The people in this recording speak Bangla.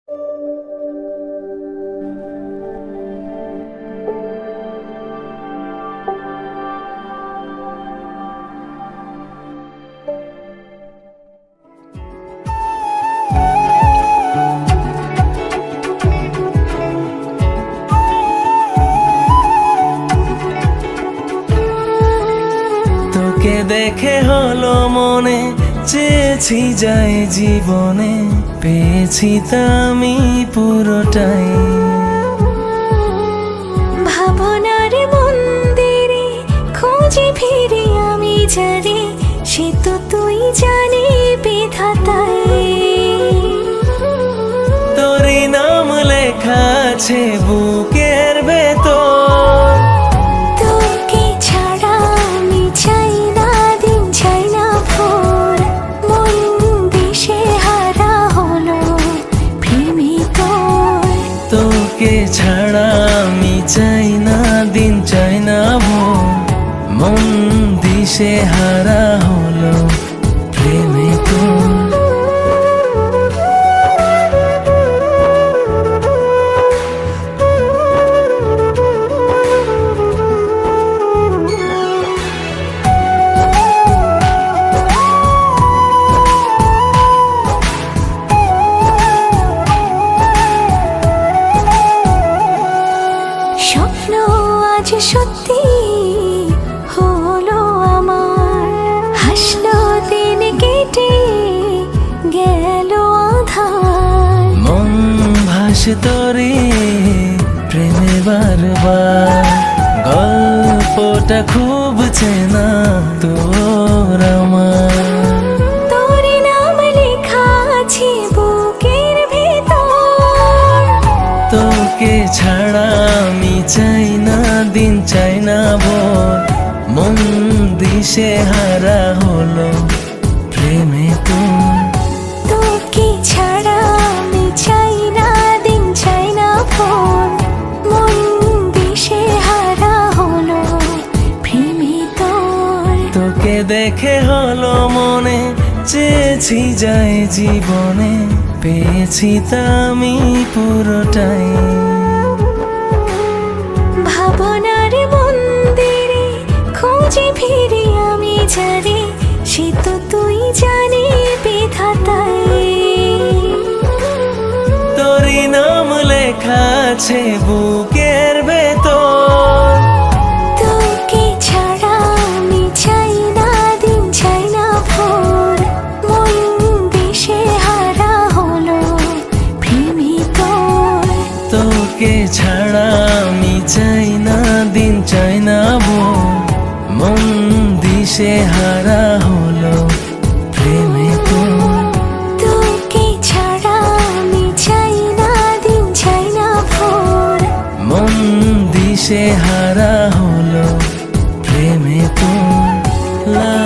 তোকে দেখে হলো মনে, চেয়েছি যাই জীবনে, পেয়েছি তা আমি পুরোটাই। ভাবনার মন্দিরে খুঁজে ফিরি আমি যারে, সে তো তুই জানি বিধাতাই। তোরই নাম লেখা আছে বুকের ভেতর, তোকে ছাড়া আমি চাই না দিন, চাই না ভোর। মন দিশে হারা হলো প্রেমে তোর। তোকে ছাড়া আমি চাই না দিন, চাই না ভোর। মন দিশে হারা হলো প্রেমে তোর। স্বপ্ন আজ সত্যি হলো আমার, হাসলো দিন কেটে গেল আধার। মন ভাসে তোরে প্রেমে বারবার, গল্পটা খুব চেনা তোর আমার। তোর নাম লেখা আছে বুকের ভেতর। তোকে ছাড়া আমি চাই না দিন, চাই না ভোর। মন দিশে হারা হলো প্রেমে তোর। তোকে ছাড়া আমি চাই না দিন, চাই না ভোর। মন দিশে হারা হলো প্রেমে তোর। তোকে দেখে হলো মনে, চেয়েছি যাই জীবনে, পেয়েছি তা আমি পুরোটাই। ভাবনার মন্দিরে খুঁজে ফিরি আমি যারে, সে তো তুই জানি বিধাতাই। তোরই নাম লেখা আছে বুকের ভেতর, তোকে ছাড়া আমি চাই না দিন, চাই না ভোর। মন দিশে হারা হলো প্রেমে তোর। তোকে ছাড়া আমি চাই না দিন, চাই না ভোর। মন দিশে হারা হলো প্রেমে তোর। তোকে ছাড়া আমি চাই না দিন, চাই না ভোর। মন দিশে হারা হলো প্রেমে তোর। লা